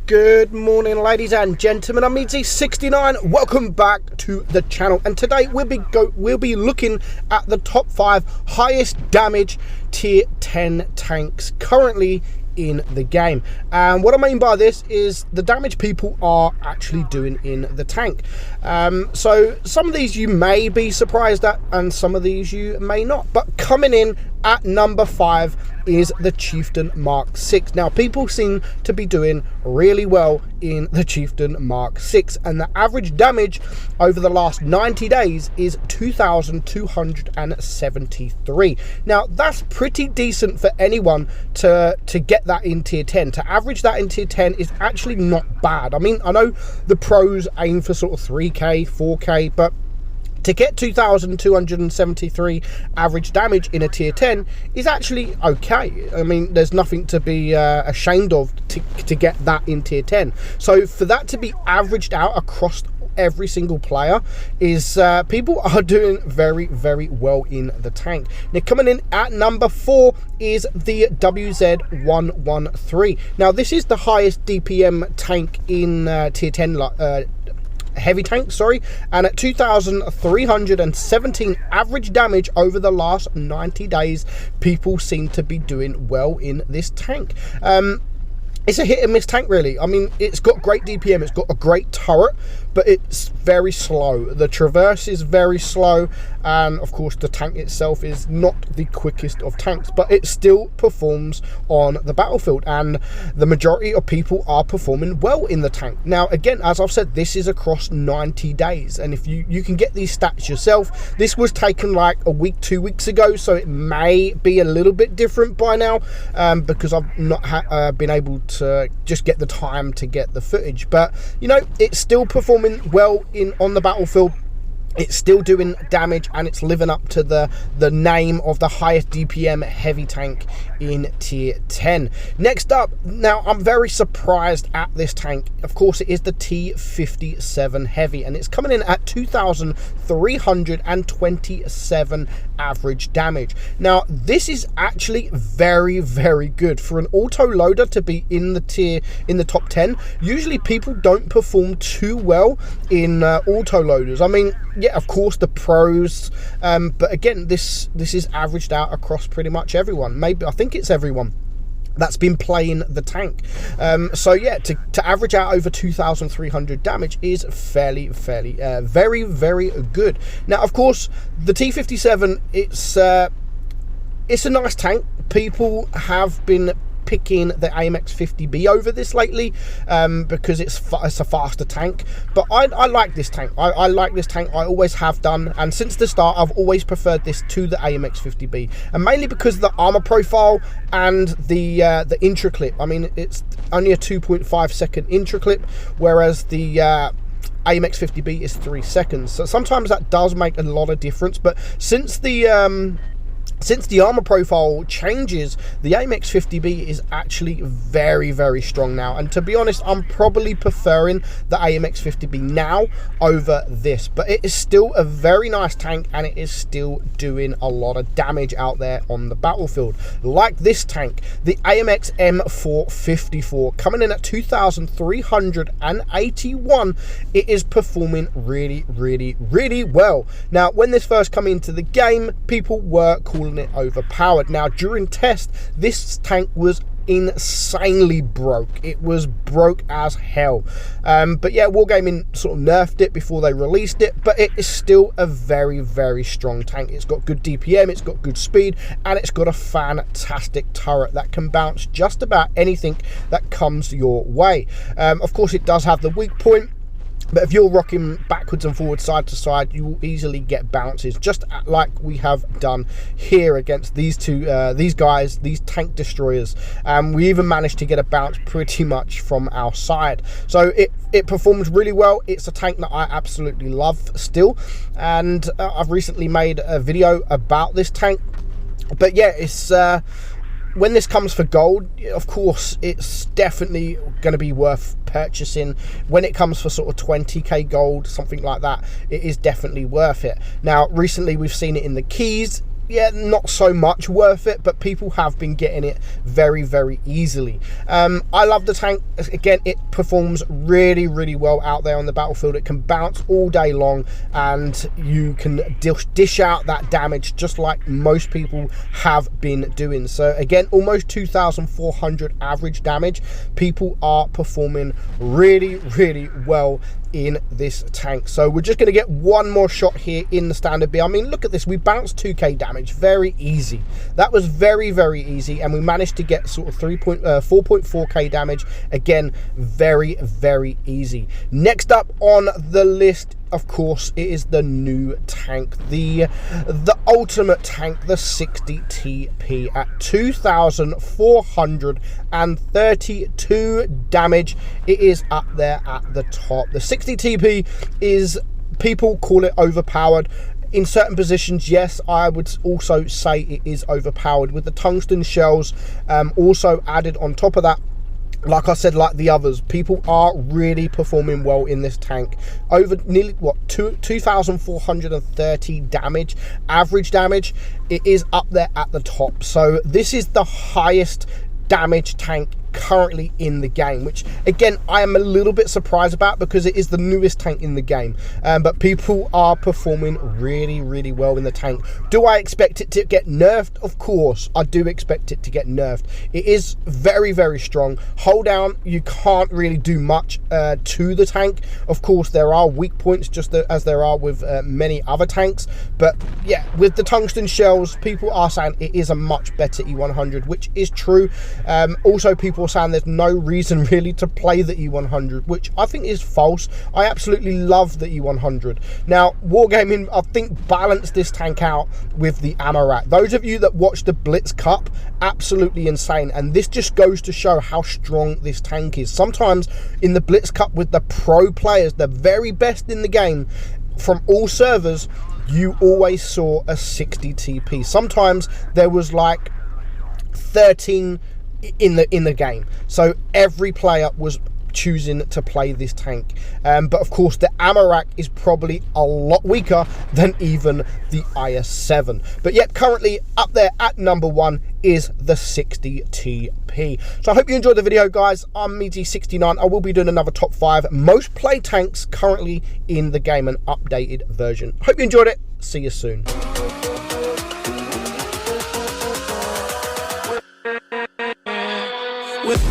Good morning, ladies and gentlemen. I'm Meadsy69. Welcome back to the channel, and today we'll be looking at the top 5 highest damage tier 10 tanks currently in the game. And what I mean by this is the damage people are actually doing in the tank. So some of these you may be surprised at, and some of these you may not. But coming in at number 5 is the Chieftain Mark Vi. Now, people seem to be doing really well in the Chieftain Mark Vi, and the average damage over the last 90 days is 2,273. Now, that's pretty decent for anyone to get that in tier 10. To average that in tier 10 is actually not bad. I mean, I know the pros aim for sort of 3k, 4k, but to get 2,273 average damage in a tier 10 is actually okay. I mean, there's nothing to be ashamed of to get that in tier 10. So for that to be averaged out across every single player is people are doing very, very well in the tank. Now, coming in at number 4 is the WZ113. Now, this is the highest DPM tank in tier 10 heavy tank, sorry, and at 2,317 average damage over the last 90 days, people seem to be doing well in this tank. It's a hit and miss tank, really. I mean, it's got great DPM, it's got a great turret, but it's very slow. The traverse is very slow, and of course the tank itself is not the quickest of tanks, but it still performs on the battlefield, and the majority of people are performing well in the tank. Now, again, as I've said, this is across 90 days, and if you can get these stats yourself. This was taken like a week, 2 weeks ago, so it may be a little bit different by now, because I've not been able to just get the time to get the footage, but you know, it's still performing well on the battlefield. It's still doing damage, and it's living up to the name of the highest DPM heavy tank in tier 10. Next up, now I'm very surprised at this tank. Of course, it is the T57 Heavy, and it's coming in at 2,327 average damage. Now, this is actually very, very good for an auto loader to be in the top 10. Usually people don't perform too well in auto loaders. I mean, yeah, of course the pros, but again, this is averaged out across pretty much everyone. Maybe, I think it's everyone that's been playing the tank. So yeah, to average out over 2,300 damage is fairly very, very good. Now, of course, the T57, it's a nice tank. People have been picking the Amx M454 over this lately, because it's a faster tank, but I like this tank. I like this tank. I always have done, and since the start I've always preferred this to the Amx M454, and mainly because of the armor profile and the intro clip. I mean, it's only a 2.5 second intro clip, whereas the Amx M454 is 3 seconds, so sometimes that does make a lot of difference. But since the armor profile changes, the Amx M454 is actually very, very strong now. And to be honest, I'm probably preferring the Amx M454 now over this. But it is still a very nice tank, and it is still doing a lot of damage out there on the battlefield. Like this tank, the Amx M454, coming in at 2,381, it is performing really, really, really well. Now, when this first came into the game, people were calling it overpowered. Now, during test, this tank was insanely broke. It was broke as hell, but yeah, Wargaming sort of nerfed it before they released it, but it is still a very, very strong tank. It's got good DPM, it's got good speed, and it's got a fantastic turret that can bounce just about anything that comes your way. Of course, it does have the weak point, but if you're rocking backwards and forwards, side to side, you will easily get bounces, just like we have done here against these guys, these tank destroyers. We even managed to get a bounce pretty much from our side. So it performs really well. It's a tank that I absolutely love still, and I've recently made a video about this tank. But yeah, it's when this comes for gold, of course, it's definitely going to be worth purchasing. When it comes for sort of 20k gold, something like that, it is definitely worth it. Now, recently we've seen it in the keys. yeah, not so much worth it, but people have been getting it very, very easily. I love the tank. Again, it performs really, really well out there on the battlefield. It can bounce all day long, and you can dish out that damage just like most people have been doing. So again, almost 2,400 average damage. People are performing really, really well in this tank. So we're just going to get one more shot here in the standard B. I mean, look at this. We bounced 2k damage. Very easy. That was very, very easy, and we managed to get sort of 4.4k damage. Again, very, very easy. Next up on the list, of course, it is the new tank, the ultimate tank, the 60 TP at 2,432 damage. It is up there at the top. The 60 TP is, people call it overpowered. In certain positions, yes, I would also say it is overpowered, with the tungsten shells also added on top of that. Like I said, like the others, people are really performing well in this tank. Over nearly, what, 2,430 damage, average damage. It is up there at the top. So this is the highest damage tank currently in the game, which again I am a little bit surprised about, because it is the newest tank in the game, but people are performing really, really well in the tank. Do I expect it to get nerfed? Of course I do expect it to get nerfed. It is very, very strong. Hold down, you can't really do much to the tank. Of course there are weak points, just as there are with many other tanks, but yeah, with the tungsten shells, people are saying it is a much better E100, which is true. Also, people are saying there's no reason really to play the E100, which I think is false. I absolutely love the E100. Now, Wargaming, I think, balanced this tank out with the ammo rack. Those of you that watch the Blitz Cup, absolutely insane, and this just goes to show how strong this tank is. Sometimes in the Blitz Cup, with the pro players, the very best in the game from all servers, you always saw a 60 TP. Sometimes there was like 13 in the game, so every player was choosing to play this tank. But of course the ammo rack is probably a lot weaker than even the IS-7. But yet currently up there at number 1 is the 60 TP. So I hope you enjoyed the video, guys. I'm meadsy69. I will be doing another top 5 most played tanks currently in the game, an updated version. Hope you enjoyed it. See you soon. With